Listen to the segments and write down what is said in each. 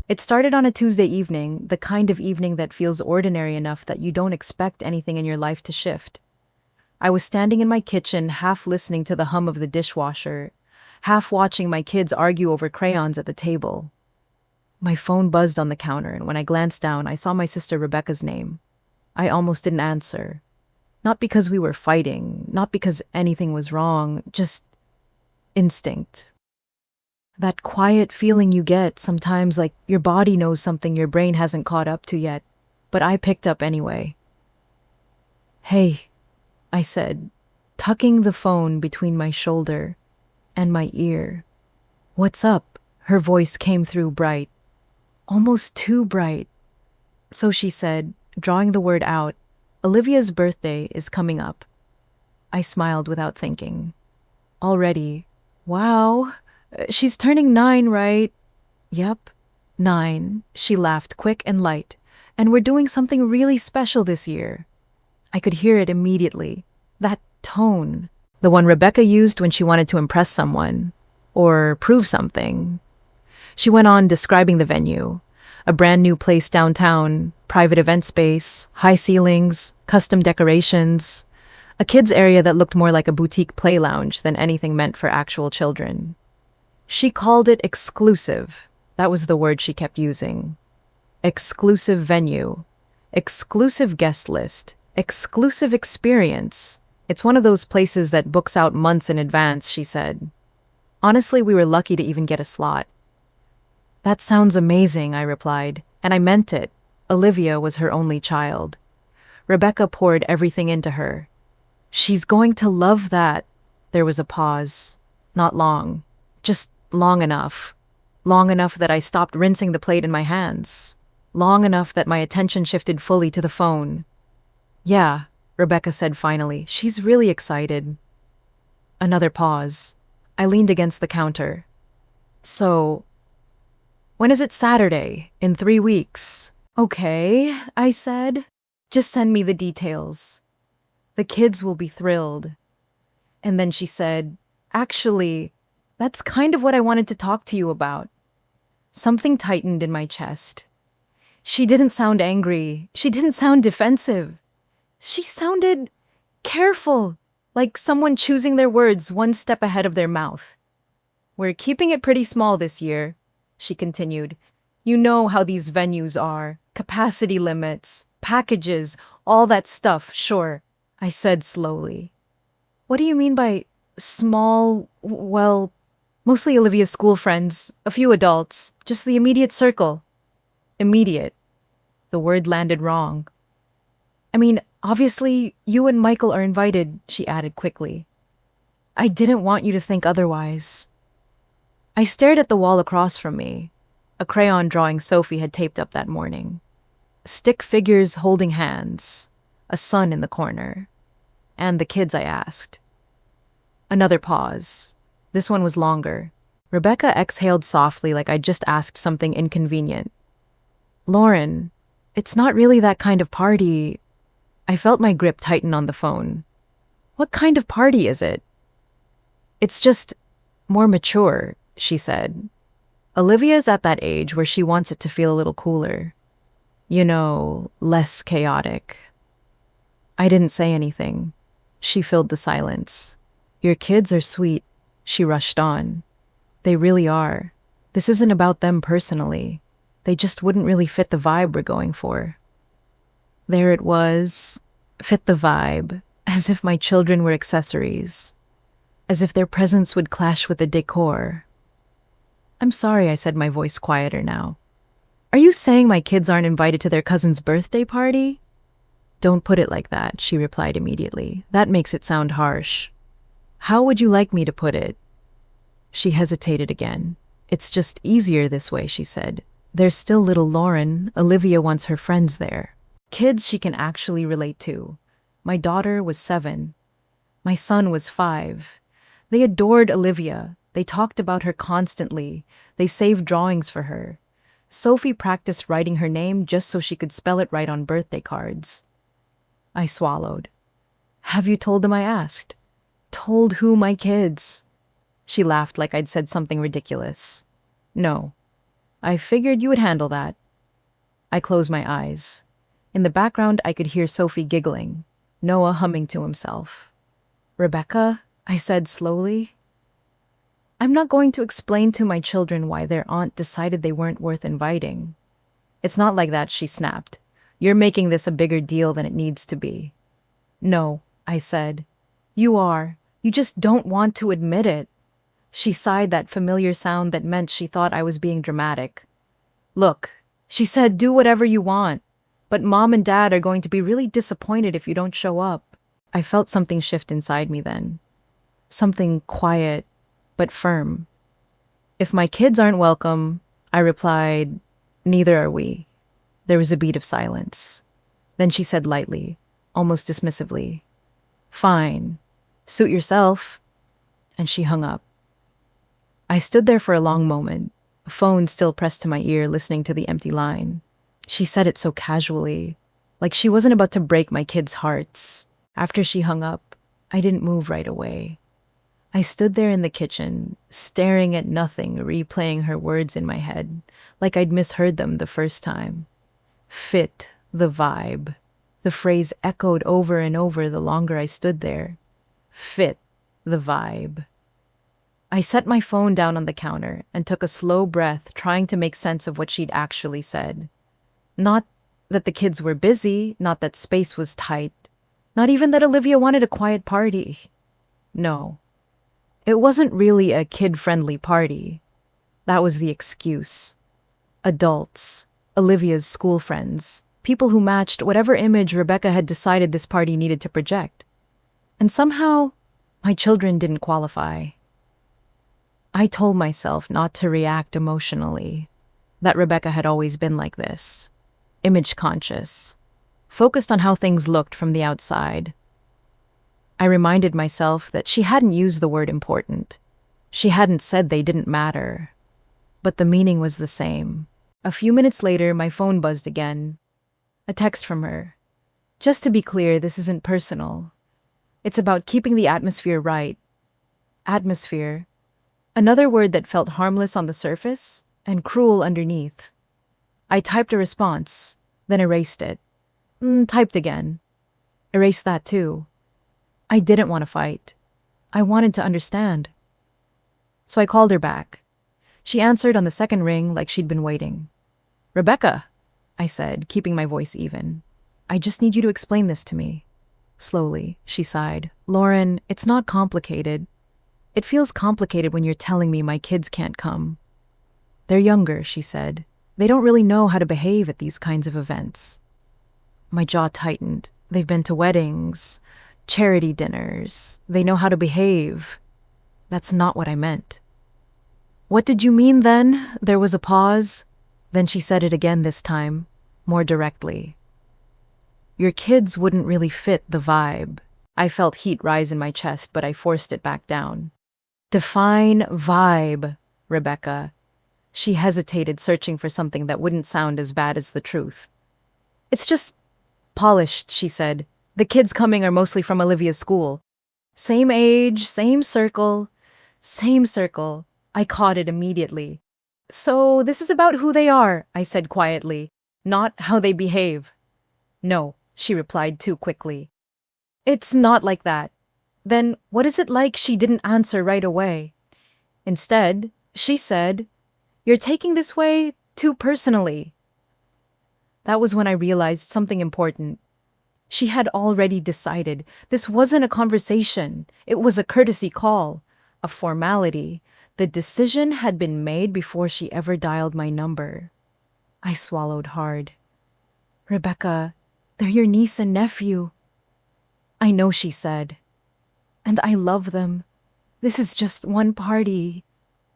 It started on a Tuesday evening, the kind of evening that feels ordinary enough that you don't expect anything in your life to shift. I was standing in my kitchen, half listening to the hum of the dishwasher, half watching my kids argue over crayons at the table. My phone buzzed on the counter, and when I glanced down, I saw my sister Rebecca's name. I almost didn't answer. Not because we were fighting, not because anything was wrong, just instinct. That quiet feeling you get sometimes, like your body knows something your brain hasn't caught up to yet, but I picked up anyway. Hey, I said, tucking the phone between my shoulder and my ear. What's up? Her voice came through bright, almost too bright. So she said, drawing the word out, Olivia's birthday is coming up. I smiled without thinking. Already. Wow. She's turning 9, right? Yep. 9. She laughed quick and light. And we're doing something really special this year. I could hear it immediately. That tone. The one Rebecca used when she wanted to impress someone. Or prove something. She went on describing the venue. A brand new place downtown, private event space, high ceilings, custom decorations. A kids' area that looked more like a boutique play lounge than anything meant for actual children. She called it exclusive. That was the word she kept using. Exclusive venue. Exclusive guest list. Exclusive experience. It's one of those places that books out months in advance, she said. Honestly, we were lucky to even get a slot. That sounds amazing, I replied, and I meant it. Olivia was her only child. Rebecca poured everything into her. She's going to love that. There was a pause. Not long. Just long enough. Long enough that I stopped rinsing the plate in my hands. Long enough that my attention shifted fully to the phone. Yeah, Rebecca said finally. She's really excited. Another pause. I leaned against the counter. So, when is it Saturday? In 3 weeks. Okay, I said. Just send me the details. The kids will be thrilled. And then she said, actually, that's kind of what I wanted to talk to you about. Something tightened in my chest. She didn't sound angry. She didn't sound defensive. She sounded careful, like someone choosing their words one step ahead of their mouth. We're keeping it pretty small this year, she continued. You know how these venues are. Capacity limits, packages, all that stuff, sure, I said slowly. What do you mean by small? Well, mostly Olivia's school friends, a few adults, just the immediate circle. Immediate. The word landed wrong. I mean, obviously, you and Michael are invited, she added quickly. I didn't want you to think otherwise. I stared at the wall across from me, a crayon drawing Sophie had taped up that morning. Stick figures holding hands, a sun in the corner. And the kids, I asked. Another pause. This one was longer. Rebecca exhaled softly like I'd just asked something inconvenient. Lauren, it's not really that kind of party. I felt my grip tighten on the phone. What kind of party is it? It's just more mature, she said. Olivia's at that age where she wants it to feel a little cooler. You know, less chaotic. I didn't say anything. She filled the silence. Your kids are sweet, she rushed on. They really are. This isn't about them personally. They just wouldn't really fit the vibe we're going for. There it was. Fit the vibe. As if my children were accessories. As if their presence would clash with the decor. I'm sorry, I said, my voice quieter now. Are you saying my kids aren't invited to their cousin's birthday party? Don't put it like that, she replied immediately. That makes it sound harsh. How would you like me to put it? She hesitated again. It's just easier this way, she said. There's still little Lauren. Olivia wants her friends there. Kids she can actually relate to. My daughter was 7. My son was 5. They adored Olivia. They talked about her constantly. They saved drawings for her. Sophie practiced writing her name just so she could spell it right on birthday cards. I swallowed. Have you told them? I asked. Told who? My kids? She laughed like I'd said something ridiculous. No. I figured you would handle that. I closed my eyes. In the background, I could hear Sophie giggling, Noah humming to himself. Rebecca, I said slowly, I'm not going to explain to my children why their aunt decided they weren't worth inviting. It's not like that, she snapped. You're making this a bigger deal than it needs to be. No, I said. You are. You just don't want to admit it. She sighed, that familiar sound that meant she thought I was being dramatic. Look, she said, do whatever you want, but Mom and Dad are going to be really disappointed if you don't show up. I felt something shift inside me then. Something quiet, but firm. If my kids aren't welcome, I replied, neither are we. There was a beat of silence. Then she said lightly, almost dismissively, Fine, suit yourself. And she hung up. I stood there for a long moment, a phone still pressed to my ear, listening to the empty line. She said it so casually, like she wasn't about to break my kids' hearts. After she hung up, I didn't move right away. I stood there in the kitchen, staring at nothing, replaying her words in my head, like I'd misheard them the first time. Fit the vibe. The phrase echoed over and over the longer I stood there. Fit the vibe. I set my phone down on the counter and took a slow breath, trying to make sense of what she'd actually said. Not that the kids were busy, not that space was tight, not even that Olivia wanted a quiet party. No. It wasn't really a kid-friendly party. That was the excuse. Adults, Olivia's school friends, people who matched whatever image Rebecca had decided this party needed to project. And somehow, my children didn't qualify. I told myself not to react emotionally, that Rebecca had always been like this, image-conscious, focused on how things looked from the outside. I reminded myself that she hadn't used the word important. She hadn't said they didn't matter. But the meaning was the same. A few minutes later, my phone buzzed again. A text from her. Just to be clear, this isn't personal. It's about keeping the atmosphere right. Atmosphere. Another word that felt harmless on the surface and cruel underneath. I typed a response, then erased it. Typed again. Erased that too. I didn't want to fight. I wanted to understand. So I called her back. She answered on the second ring like she'd been waiting. Rebecca, I said, keeping my voice even. I just need you to explain this to me. Slowly, she sighed. Lauren, it's not complicated. It feels complicated when you're telling me my kids can't come. They're younger, she said. They don't really know how to behave at these kinds of events. My jaw tightened. They've been to weddings, charity dinners. They know how to behave. That's not what I meant. What did you mean then? There was a pause. Then she said it again this time, more directly. Your kids wouldn't really fit the vibe. I felt heat rise in my chest, but I forced it back down. Define vibe, Rebecca. She hesitated, searching for something that wouldn't sound as bad as the truth. It's just polished, she said. The kids coming are mostly from Olivia's school. Same age, same circle, same circle. I caught it immediately. So this is about who they are, I said quietly, not how they behave. No, she replied too quickly. It's not like that. Then what is it like? She didn't answer right away. Instead, she said, You're taking this way too personally. That was when I realized something important. She had already decided. This wasn't a conversation. It was a courtesy call, a formality. The decision had been made before she ever dialed my number. I swallowed hard. Rebecca, they're your niece and nephew. I know, she said. And I love them. This is just one party.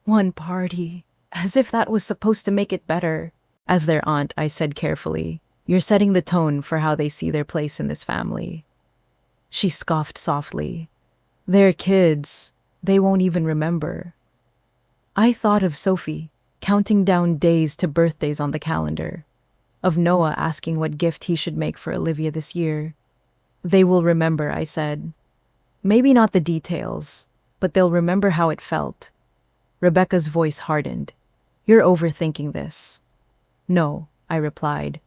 One party. As if that was supposed to make it better. As their aunt, I said carefully, You're setting the tone for how they see their place in this family. She scoffed softly. They're kids. They won't even remember. I thought of Sophie, counting down days to birthdays on the calendar. Of Noah asking what gift he should make for Olivia this year. They will remember, I said. Maybe not the details, but they'll remember how it felt. Rebecca's voice hardened. You're overthinking this. No, I replied.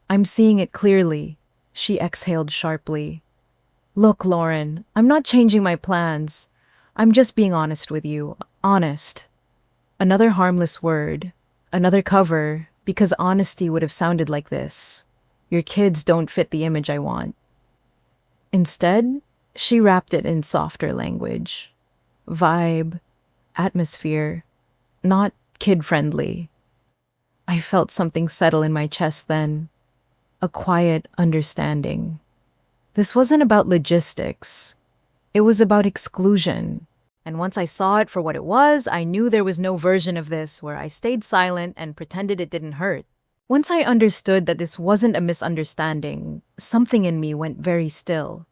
I'm seeing it clearly. She exhaled sharply. Look, Lauren, I'm not changing my plans. I'm just being honest with you. Honest. Another harmless word. Another cover, because honesty would have sounded like this. Your kids don't fit the image I want. Instead, she wrapped it in softer language. Vibe, atmosphere, not kid-friendly. I felt something settle in my chest then. A quiet understanding. This wasn't about logistics. It was about exclusion. And once I saw it for what it was, I knew there was no version of this where I stayed silent and pretended it didn't hurt. Once I understood that this wasn't a misunderstanding, something in me went very still.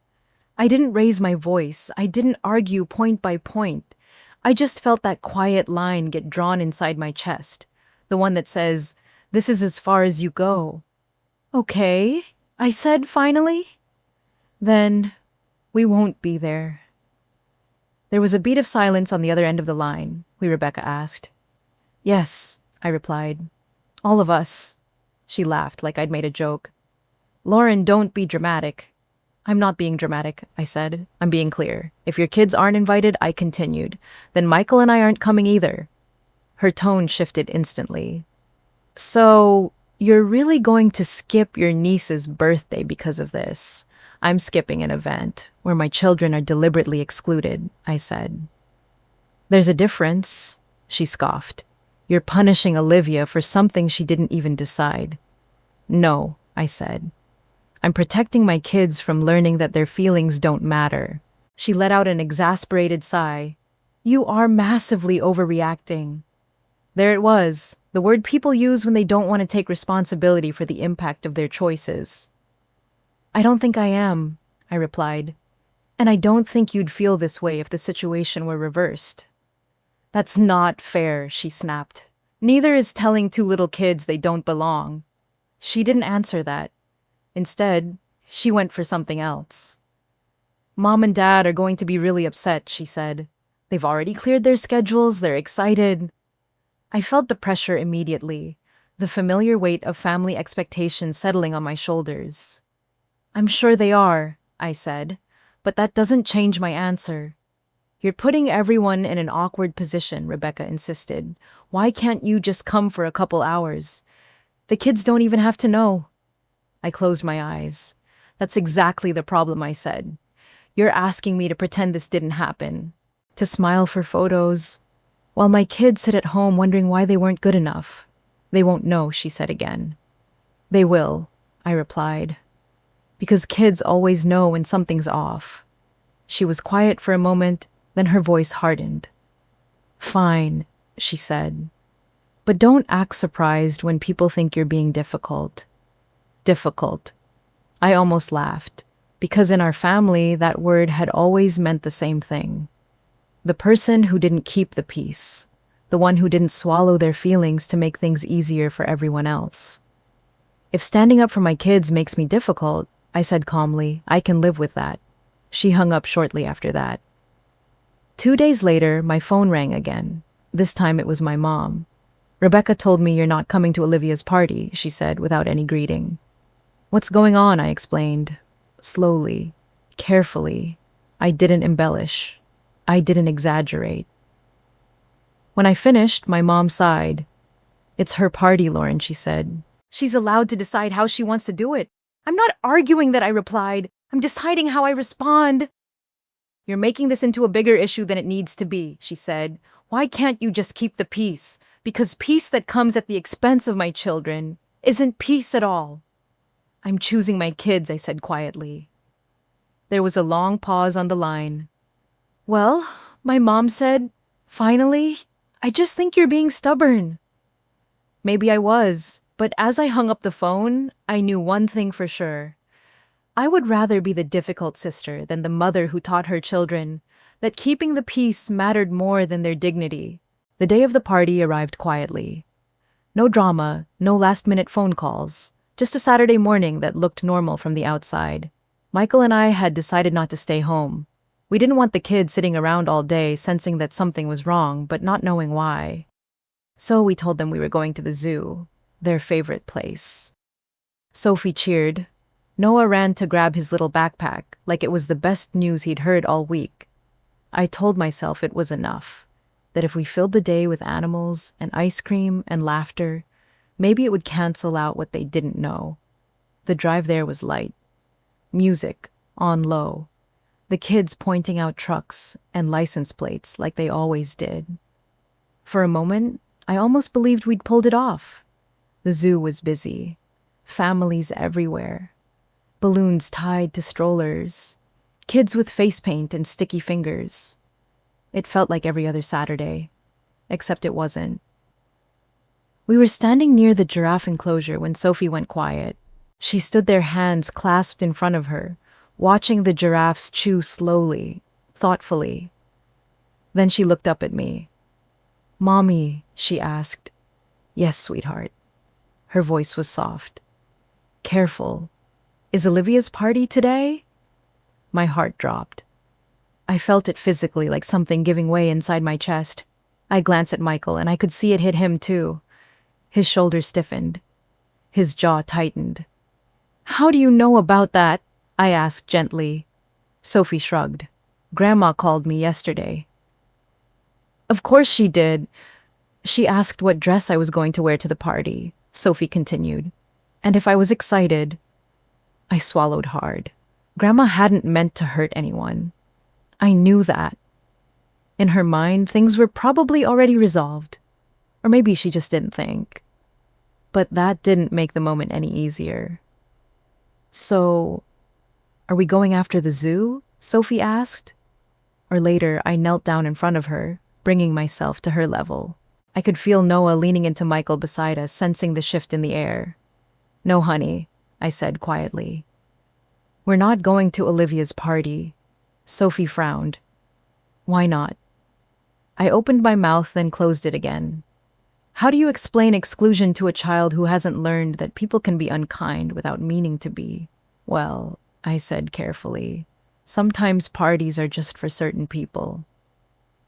I didn't raise my voice. I didn't argue point by point. I just felt that quiet line get drawn inside my chest. The one that says, "This is as far as you go." "Okay," I said finally. "Then we won't be there." There was a beat of silence on the other end of the line. Rebecca asked. "Yes," I replied. "All of us." She laughed like I'd made a joke. "Lauren, don't be dramatic." "I'm not being dramatic," I said. "I'm being clear. If your kids aren't invited," I continued, "then Michael and I aren't coming either." Her tone shifted instantly. "So, you're really going to skip your niece's birthday because of this?" "I'm skipping an event where my children are deliberately excluded," I said. "There's a difference," she scoffed. "You're punishing Olivia for something she didn't even decide." "No," I said. "I'm protecting my kids from learning that their feelings don't matter." She let out an exasperated sigh. "You are massively overreacting." There it was, the word people use when they don't want to take responsibility for the impact of their choices. "I don't think I am," I replied. "And I don't think you'd feel this way if the situation were reversed." "That's not fair," she snapped. "Neither is telling two little kids they don't belong." She didn't answer that. Instead, she went for something else. "Mom and Dad are going to be really upset," she said. "They've already cleared their schedules, they're excited." I felt the pressure immediately, the familiar weight of family expectations settling on my shoulders. "I'm sure they are," I said, "but that doesn't change my answer." "You're putting everyone in an awkward position," Rebecca insisted. "Why can't you just come for a couple hours? The kids don't even have to know." I closed my eyes. "That's exactly the problem," I said. "You're asking me to pretend this didn't happen, to smile for photos, while my kids sit at home wondering why they weren't good enough." "They won't know," she said again. "They will," I replied. "Because kids always know when something's off." She was quiet for a moment, then her voice hardened. "Fine," she said. "But don't act surprised when people think you're being difficult." Difficult. I almost laughed, because in our family, that word had always meant the same thing. The person who didn't keep the peace, the one who didn't swallow their feelings to make things easier for everyone else. "If standing up for my kids makes me difficult," I said calmly, "I can live with that." She hung up shortly after that. 2 days later, my phone rang again. This time it was my mom. "Rebecca told me you're not coming to Olivia's party," she said without any greeting. "What's going on?" I explained. Slowly, carefully. I didn't embellish. I didn't exaggerate. When I finished, my mom sighed. "It's her party, Lauren," she said. "She's allowed to decide how she wants to do it." "I'm not arguing that," I replied. "I'm deciding how I respond." "You're making this into a bigger issue than it needs to be," she said. "Why can't you just keep the peace? Because peace that comes at the expense of my children isn't peace at all." "I'm choosing my kids," I said quietly. There was a long pause on the line. "Well," my mom said, "finally, I just think you're being stubborn." Maybe I was, but as I hung up the phone, I knew one thing for sure. I would rather be the difficult sister than the mother who taught her children that keeping the peace mattered more than their dignity. The day of the party arrived quietly. No drama, no last-minute phone calls, just a Saturday morning that looked normal from the outside. Michael and I had decided not to stay home. We didn't want the kids sitting around all day sensing that something was wrong, but not knowing why. So we told them we were going to the zoo, their favorite place. Sophie cheered. Noah ran to grab his little backpack, like it was the best news he'd heard all week. I told myself it was enough, that if we filled the day with animals and ice cream and laughter, maybe it would cancel out what they didn't know. The drive there was light. Music, on low. The kids pointing out trucks and license plates like they always did. For a moment, I almost believed we'd pulled it off. The zoo was busy. Families everywhere. Balloons tied to strollers. Kids with face paint and sticky fingers. It felt like every other Saturday, except it wasn't. We were standing near the giraffe enclosure when Sophie went quiet. She stood there, hands clasped in front of her, watching the giraffes chew slowly, thoughtfully. Then she looked up at me. "Mommy," she asked. "Yes, sweetheart." Her voice was soft. "Careful. Is Olivia's party today?" My heart dropped. I felt it physically, like something giving way inside my chest. I glanced at Michael, and I could see it hit him too. His shoulders stiffened. His jaw tightened. "How do you know about that?" I asked gently. Sophie shrugged. "Grandma called me yesterday." "Of course she did. She asked what dress I was going to wear to the party," Sophie continued. "And if I was excited." I swallowed hard. Grandma hadn't meant to hurt anyone. I knew that. In her mind, things were probably already resolved. Or maybe she just didn't think. But that didn't make the moment any easier. "So, are we going after the zoo?" Sophie asked. Or later, I knelt down in front of her, bringing myself to her level. I could feel Noah leaning into Michael beside us, sensing the shift in the air. "No, honey," I said quietly. "We're not going to Olivia's party." Sophie frowned. "Why not?" I opened my mouth, then closed it again. How do you explain exclusion to a child who hasn't learned that people can be unkind without meaning to be? "Well," I said carefully, "sometimes parties are just for certain people."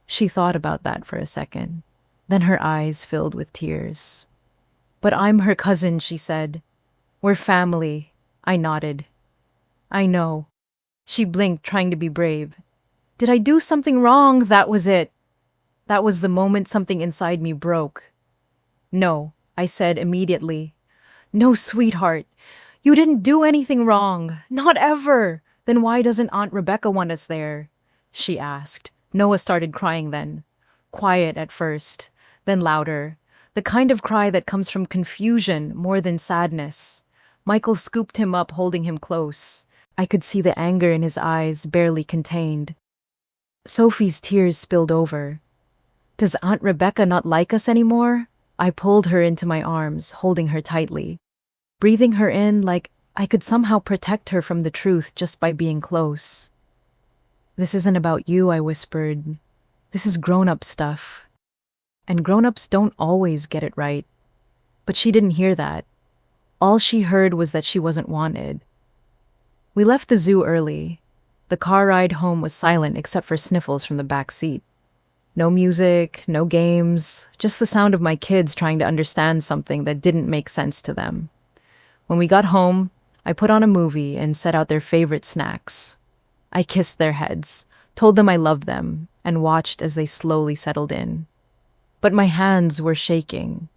She thought about that for a second. Then her eyes filled with tears. "But I'm her cousin," she said. "We're family." I nodded. "I know." She blinked, trying to be brave. "Did I do something wrong?" That was it. That was the moment something inside me broke. "No," I said immediately. "No, sweetheart. You didn't do anything wrong. Not ever." "Then why doesn't Aunt Rebecca want us there?" she asked. Noah started crying then. Quiet at first, then louder. The kind of cry that comes from confusion more than sadness. Michael scooped him up, holding him close. I could see the anger in his eyes, barely contained. Sophie's tears spilled over. "Does Aunt Rebecca not like us anymore?" I pulled her into my arms, holding her tightly, breathing her in like I could somehow protect her from the truth just by being close. "This isn't about you," I whispered. "This is grown-up stuff. And grown-ups don't always get it right." But she didn't hear that. All she heard was that she wasn't wanted. We left the zoo early. The car ride home was silent except for sniffles from the back seat. No music, no games, just the sound of my kids trying to understand something that didn't make sense to them. When we got home, I put on a movie and set out their favorite snacks. I kissed their heads, told them I loved them, and watched as they slowly settled in. But my hands were shaking,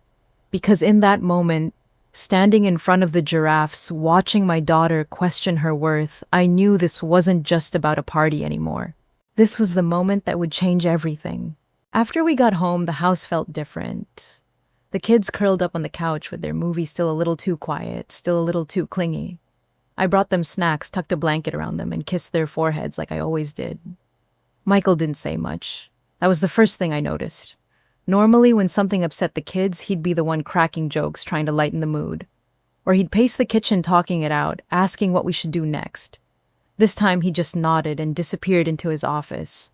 because in that moment, standing in front of the giraffes, watching my daughter question her worth, I knew this wasn't just about a party anymore. This was the moment that would change everything. After we got home, the house felt different. The kids curled up on the couch with their movie still a little too quiet, still a little too clingy. I brought them snacks, tucked a blanket around them, and kissed their foreheads like I always did. Michael didn't say much. That was the first thing I noticed. Normally, when something upset the kids, he'd be the one cracking jokes, trying to lighten the mood. Or he'd pace the kitchen talking it out, asking what we should do next. This time he just nodded and disappeared into his office.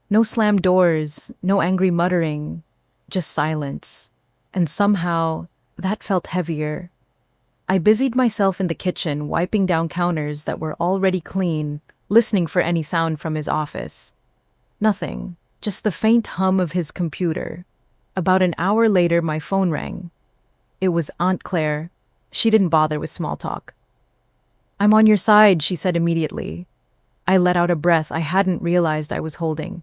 No slammed doors, no angry muttering, just silence. And somehow, that felt heavier. I busied myself in the kitchen, wiping down counters that were already clean, listening for any sound from his office. Nothing, just the faint hum of his computer. About an hour later, my phone rang. It was Aunt Claire. She didn't bother with small talk. "I'm on your side," she said immediately. I let out a breath I hadn't realized I was holding.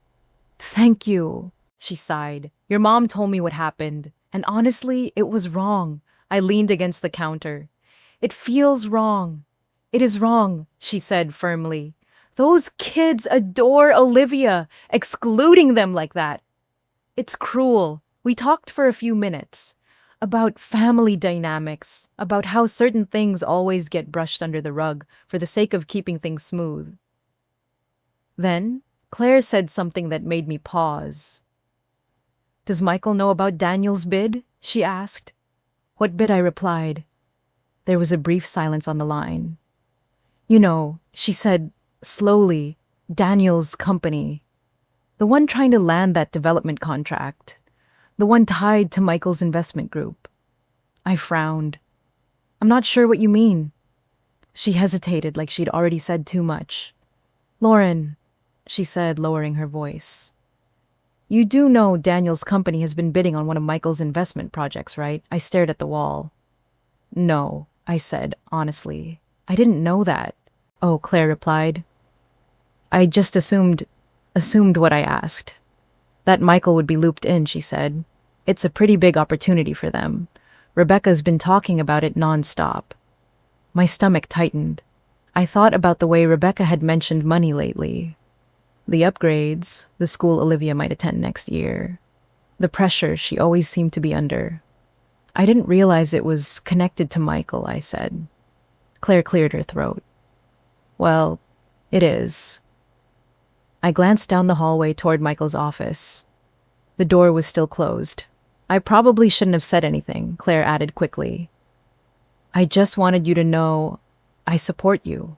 "Thank you," she sighed. "Your mom told me what happened, and honestly, it was wrong." I leaned against the counter. "It feels wrong." "It is wrong," she said firmly. "Those kids adore Olivia, excluding them like that. It's cruel." We talked for a few minutes about family dynamics, about how certain things always get brushed under the rug for the sake of keeping things smooth. Then, Claire said something that made me pause. "Does Michael know about Daniel's bid?" she asked. "What bid?" I replied. There was a brief silence on the line. "You know," she said slowly, "Daniel's company. The one trying to land that development contract. The one tied to Michael's investment group." I frowned. "I'm not sure what you mean." She hesitated like she'd already said too much. "Lauren," she said, lowering her voice. "You do know Daniel's company has been bidding on one of Michael's investment projects, right?" I stared at the wall. "No," I said, honestly. "I didn't know that." "Oh," Claire replied. "I just assumed what I asked. That Michael would be looped in," she said. "It's a pretty big opportunity for them. Rebecca's been talking about it nonstop." My stomach tightened. I thought about the way Rebecca had mentioned money lately. The upgrades, the school Olivia might attend next year. The pressure she always seemed to be under. "I didn't realize it was connected to Michael," I said. Claire cleared her throat. "Well, it is." I glanced down the hallway toward Michael's office. The door was still closed. "I probably shouldn't have said anything," Claire added quickly. "I just wanted you to know I support you.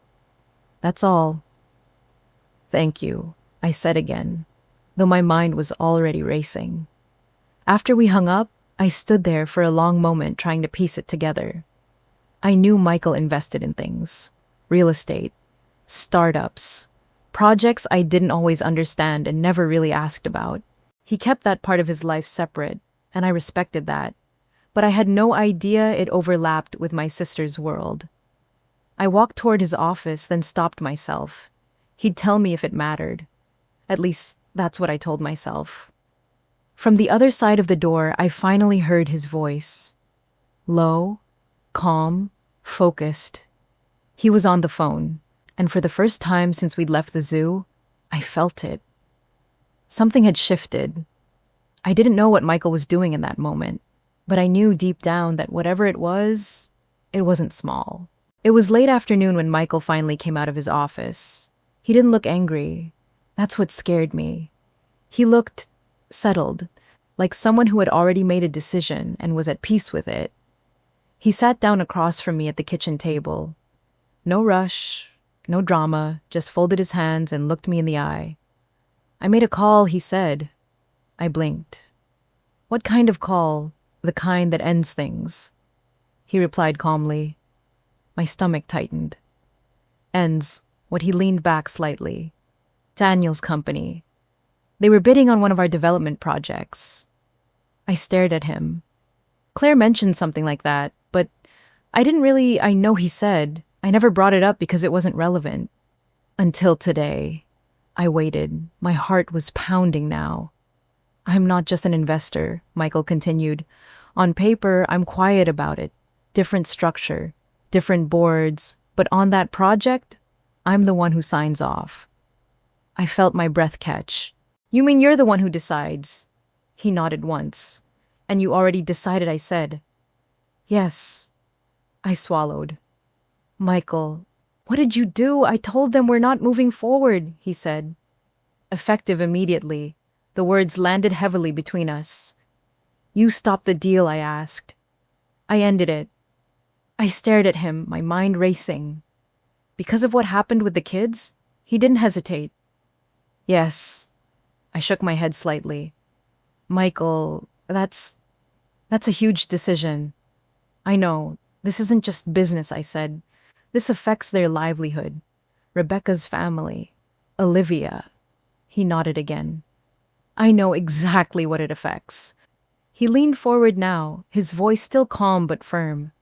That's all." "Thank you," I said again, though my mind was already racing. After we hung up, I stood there for a long moment trying to piece it together. I knew Michael invested in things. Real estate. Startups. Projects I didn't always understand and never really asked about. He kept that part of his life separate, and I respected that. But I had no idea it overlapped with my sister's world. I walked toward his office, then stopped myself. He'd tell me if it mattered. At least, that's what I told myself. From the other side of the door, I finally heard his voice. Low, calm, focused. He was on the phone, and for the first time since we'd left the zoo, I felt it. Something had shifted. I didn't know what Michael was doing in that moment, but I knew deep down that whatever it wasn't small. It was late afternoon when Michael finally came out of his office. He didn't look angry. That's what scared me. He looked settled, like someone who had already made a decision and was at peace with it. He sat down across from me at the kitchen table. No rush, no drama, just folded his hands and looked me in the eye. "I made a call," he said. I blinked. "What kind of call? The kind that ends things?" He replied calmly. My stomach tightened. "Ends," what he leaned back slightly. "Daniel's company. They were bidding on one of our development projects." I stared at him. Claire mentioned something like that, but I know he said. I never brought it up because it wasn't relevant. Until today. I waited. My heart was pounding now. "I'm not just an investor," Michael continued. "On paper, I'm quiet about it. Different structure, different boards, but on that project, I'm the one who signs off." I felt my breath catch. "You mean you're the one who decides?" He nodded once. "And you already decided," I said. "Yes." I swallowed. "Michael, what did you do?" "I told them we're not moving forward," he said. Effective immediately, the words landed heavily between us. "You stopped the deal," I asked. "I ended it." I stared at him, my mind racing. "Because of what happened with the kids?" He didn't hesitate. "Yes." I shook my head slightly. "Michael, that's a huge decision." "I know. This isn't just business," I said. "This affects their livelihood. Rebecca's family. Olivia." He nodded again. "I know exactly what it affects." He leaned forward now, his voice still calm but firm.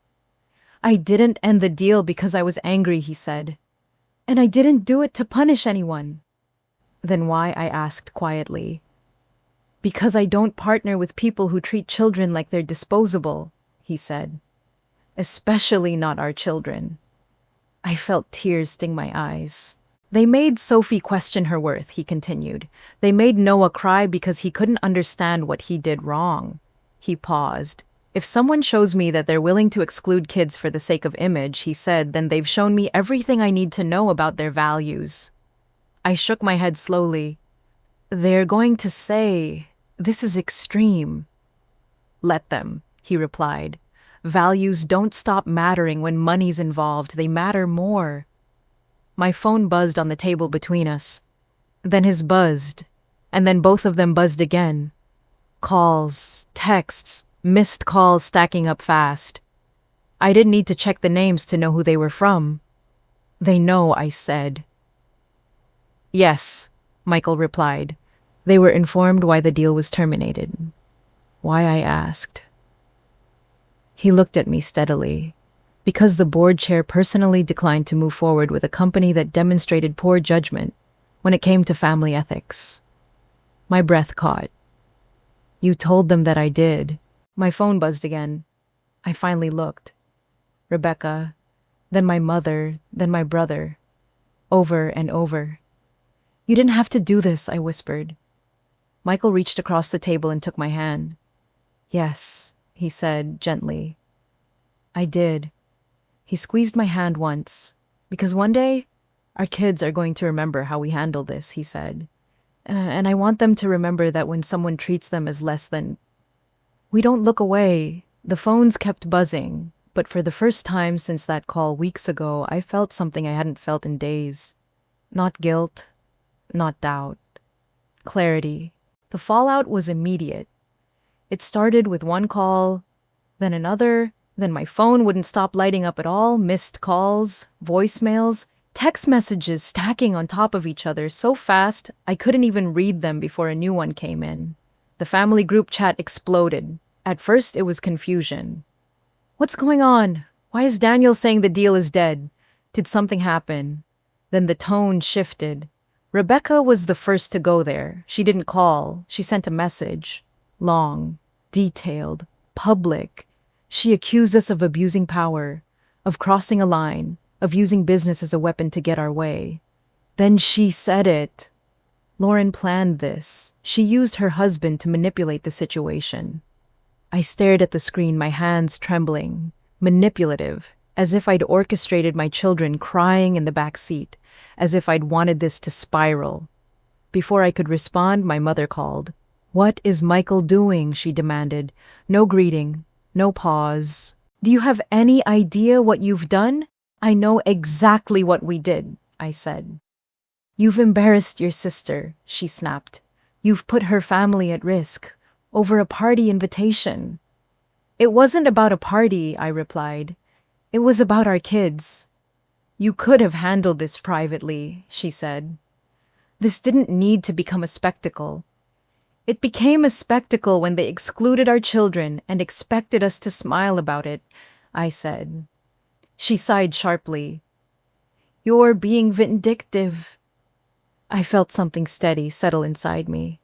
I didn't end the deal because I was angry, he said. And I didn't do it to punish anyone. Then why? I asked quietly. Because I don't partner with people who treat children like they're disposable, he said. Especially not our children. I felt tears sting my eyes. They made Sophie question her worth, he continued. They made Noah cry because he couldn't understand what he did wrong. He paused. If someone shows me that they're willing to exclude kids for the sake of image, he said, then they've shown me everything I need to know about their values. I shook my head slowly. They're going to say, this is extreme. Let them, he replied. Values don't stop mattering when money's involved. They matter more. My phone buzzed on the table between us. Then his buzzed, and then both of them buzzed again. Calls, texts, missed calls stacking up fast. I didn't need to check the names to know who they were from. They know, I said. Yes, Michael replied. They were informed why the deal was terminated. Why, I asked. He looked at me steadily. Because the board chair personally declined to move forward with a company that demonstrated poor judgment when it came to family ethics. My breath caught. You told them that I did. My phone buzzed again. I finally looked. Rebecca, then my mother, then my brother. Over and over. You didn't have to do this, I whispered. Michael reached across the table and took my hand. Yes, he said gently. I did. He squeezed my hand once. Because one day, our kids are going to remember how we handled this, he said. And I want them to remember that when someone treats them as less than... We don't look away. The phones kept buzzing, but for the first time since that call weeks ago, I felt something I hadn't felt in days. Not guilt, not doubt. Clarity. The fallout was immediate. It started with one call, then another, then my phone wouldn't stop lighting up at all, missed calls, voicemails, text messages stacking on top of each other so fast I couldn't even read them before a new one came in. The family group chat exploded. At first, it was confusion. What's going on? Why is Daniel saying the deal is dead? Did something happen? Then the tone shifted. Rebecca was the first to go there. She didn't call. She sent a message. Long, detailed, public. She accused us of abusing power, of crossing a line, of using business as a weapon to get our way. Then she said it. Lauren planned this. She used her husband to manipulate the situation. I stared at the screen, my hands trembling, manipulative, as if I'd orchestrated my children crying in the back seat, as if I'd wanted this to spiral. Before I could respond, my mother called. What is Michael doing? She demanded. No greeting. No pause. Do you have any idea what you've done? I know exactly what we did, I said. You've embarrassed your sister, she snapped. You've put her family at risk, over a party invitation. It wasn't about a party, I replied. It was about our kids. You could have handled this privately, she said. This didn't need to become a spectacle. It became a spectacle when they excluded our children and expected us to smile about it, I said. She sighed sharply. You're being vindictive. I felt something steady settle inside me.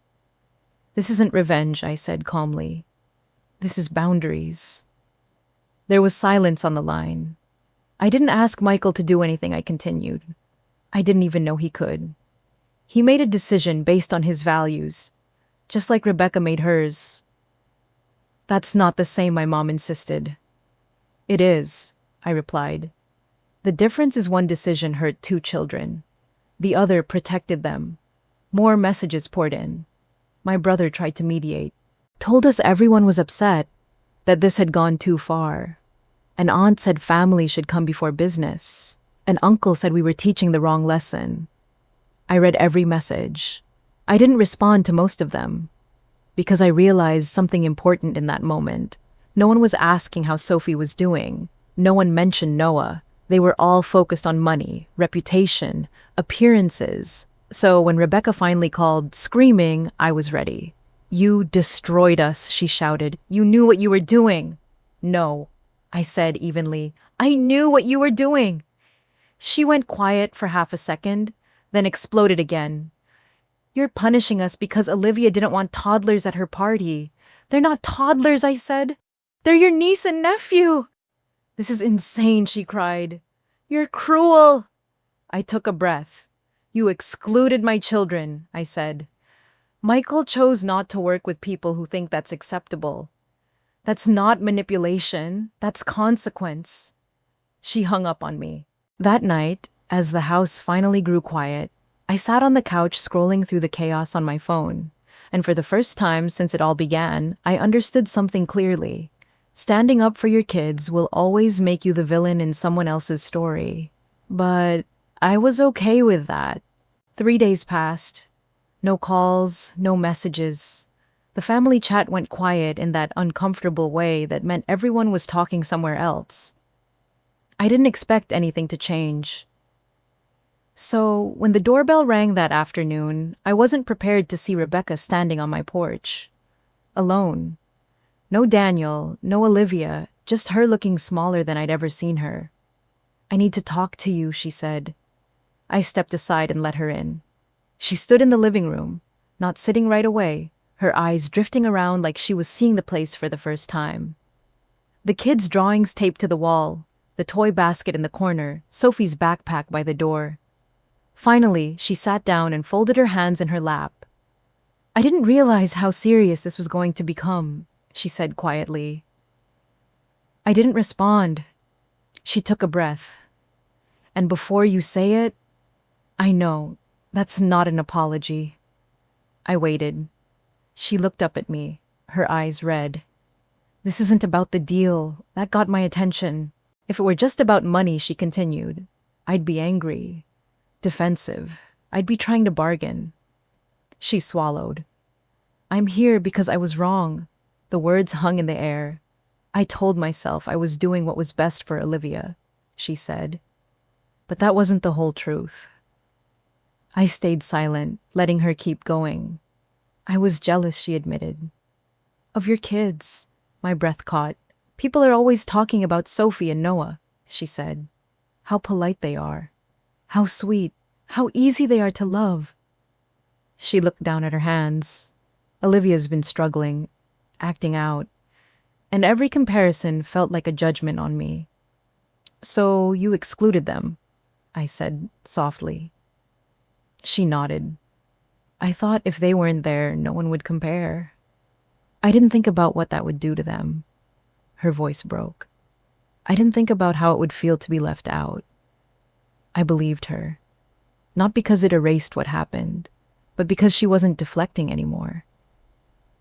This isn't revenge, I said calmly. This is boundaries. There was silence on the line. I didn't ask Michael to do anything, I continued. I didn't even know he could. He made a decision based on his values, just like Rebecca made hers. That's not the same, my mom insisted. It is, I replied. The difference is one decision hurt 2 children. The other protected them. More messages poured in. My brother tried to mediate. Told us everyone was upset, that this had gone too far. An aunt said family should come before business. An uncle said we were teaching the wrong lesson. I read every message. I didn't respond to most of them, because I realized something important in that moment. No one was asking how Sophie was doing. No one mentioned Noah. They were all focused on money, reputation, appearances. So when Rebecca finally called, screaming, I was ready. You destroyed us, she shouted. You knew what you were doing. No, I said evenly. I knew what you were doing. She went quiet for half a second, then exploded again. You're punishing us because Olivia didn't want toddlers at her party. They're not toddlers, I said. They're your niece and nephew. This is insane, she cried. You're cruel. I took a breath. You excluded my children, I said. Michael chose not to work with people who think that's acceptable. That's not manipulation, that's consequence. She hung up on me. That night, as the house finally grew quiet, I sat on the couch scrolling through the chaos on my phone, and for the first time since it all began, I understood something clearly. Standing up for your kids will always make you the villain in someone else's story. But I was okay with that. 3 days passed. No calls, no messages. The family chat went quiet in that uncomfortable way that meant everyone was talking somewhere else. I didn't expect anything to change. So, when the doorbell rang that afternoon, I wasn't prepared to see Rebecca standing on my porch. Alone. No Daniel, no Olivia, just her looking smaller than I'd ever seen her. I need to talk to you, she said. I stepped aside and let her in. She stood in the living room, not sitting right away, her eyes drifting around like she was seeing the place for the first time. The kids' drawings taped to the wall, the toy basket in the corner, Sophie's backpack by the door. Finally, she sat down and folded her hands in her lap. I didn't realize how serious this was going to become, she said quietly. I didn't respond. She took a breath. And before you say it, I know, that's not an apology. I waited. She looked up at me, her eyes red. This isn't about the deal. That got my attention. If it were just about money, she continued, I'd be angry, defensive. I'd be trying to bargain. She swallowed. I'm here because I was wrong. The words hung in the air. I told myself I was doing what was best for Olivia, she said. But that wasn't the whole truth. I stayed silent, letting her keep going. I was jealous, she admitted. Of your kids, my breath caught. People are always talking about Sophie and Noah, she said. How polite they are. How sweet. How easy they are to love. She looked down at her hands. Olivia's been struggling, acting out, and every comparison felt like a judgment on me. So you excluded them, I said softly. She nodded. I thought if they weren't there, no one would compare. I didn't think about what that would do to them. Her voice broke. I didn't think about how it would feel to be left out. I believed her. Not because it erased what happened, but because she wasn't deflecting anymore.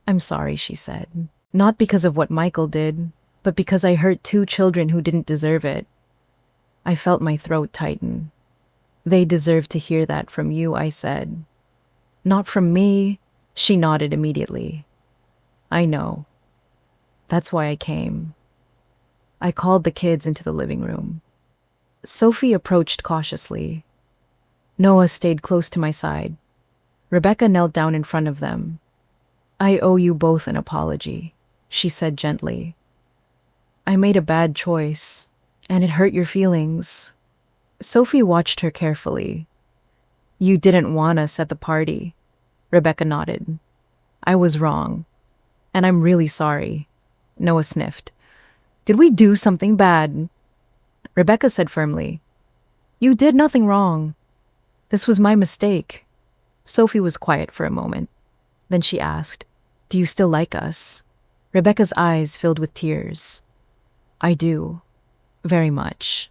I'm sorry, she said. Not because of what Michael did, but because I hurt 2 children who didn't deserve it. I felt my throat tighten. They deserve to hear that from you, I said. Not from me, she nodded immediately. I know. That's why I came. I called the kids into the living room. Sophie approached cautiously. Noah stayed close to my side. Rebecca knelt down in front of them. I owe you both an apology, she said gently. I made a bad choice, and it hurt your feelings. Sophie watched her carefully. You didn't want us at the party. Rebecca nodded. I was wrong, and I'm really sorry. Noah sniffed. Did we do something bad? Rebecca said firmly. You did nothing wrong. This was my mistake. Sophie was quiet for a moment. Then she asked, Do you still like us? Rebecca's eyes filled with tears. I do. Very much.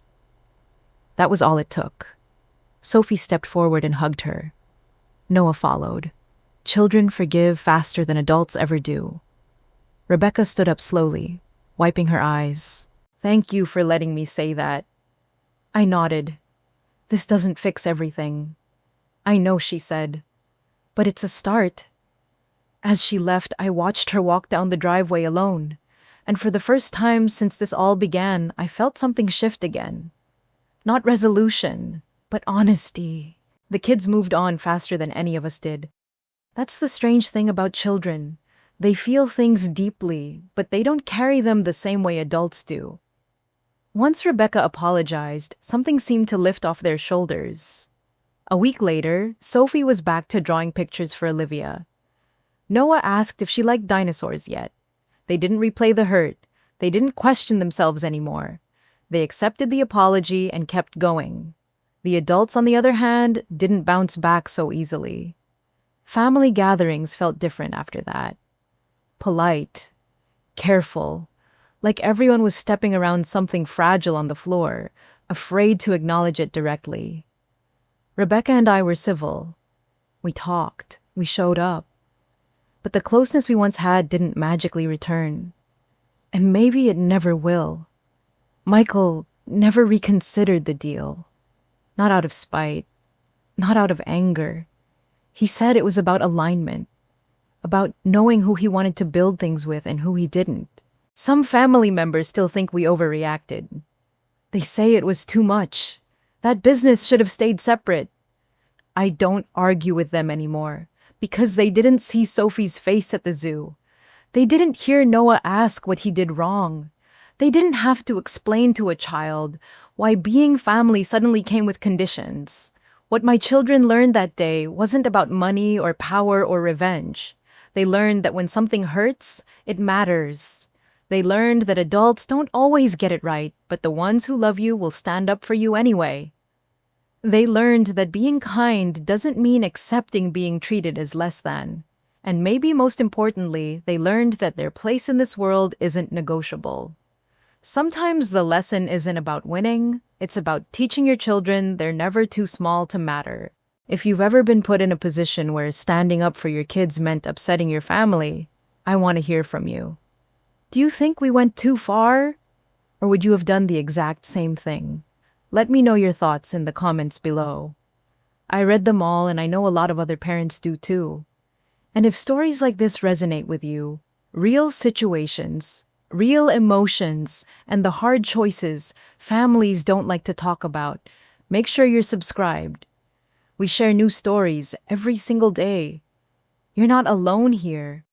That was all it took. Sophie stepped forward and hugged her. Noah followed. Children forgive faster than adults ever do. Rebecca stood up slowly, wiping her eyes. Thank you for letting me say that. I nodded. This doesn't fix everything. I know, she said. But it's a start. As she left, I watched her walk down the driveway alone. And for the first time since this all began, I felt something shift again. Not resolution, but honesty. The kids moved on faster than any of us did. That's the strange thing about children. They feel things deeply, but they don't carry them the same way adults do. Once Rebecca apologized, something seemed to lift off their shoulders. A week later, Sophie was back to drawing pictures for Olivia. Noah asked if she liked dinosaurs yet. They didn't replay the hurt. They didn't question themselves anymore. They accepted the apology and kept going. The adults, on the other hand, didn't bounce back so easily. Family gatherings felt different after that. Polite, careful, like everyone was stepping around something fragile on the floor, afraid to acknowledge it directly. Rebecca and I were civil. We talked, we showed up. But the closeness we once had didn't magically return. And maybe it never will. Michael never reconsidered the deal. Not out of spite, not out of anger. He said it was about alignment, about knowing who he wanted to build things with and who he didn't. Some family members still think we overreacted. They say it was too much. That business should have stayed separate. I don't argue with them anymore because they didn't see Sophie's face at the zoo. They didn't hear Noah ask what he did wrong. They didn't have to explain to a child why being family suddenly came with conditions. What my children learned that day wasn't about money or power or revenge. They learned that when something hurts, it matters. They learned that adults don't always get it right, but the ones who love you will stand up for you anyway. They learned that being kind doesn't mean accepting being treated as less than. And maybe most importantly, they learned that their place in this world isn't negotiable. Sometimes the lesson isn't about winning, it's about teaching your children they're never too small to matter. If you've ever been put in a position where standing up for your kids meant upsetting your family, I want to hear from you. Do you think we went too far? Or would you have done the exact same thing? Let me know your thoughts in the comments below. I read them all and I know a lot of other parents do too. And if stories like this resonate with you, real situations, real emotions, and the hard choices families don't like to talk about, make sure you're subscribed. We share new stories every single day. You're not alone here.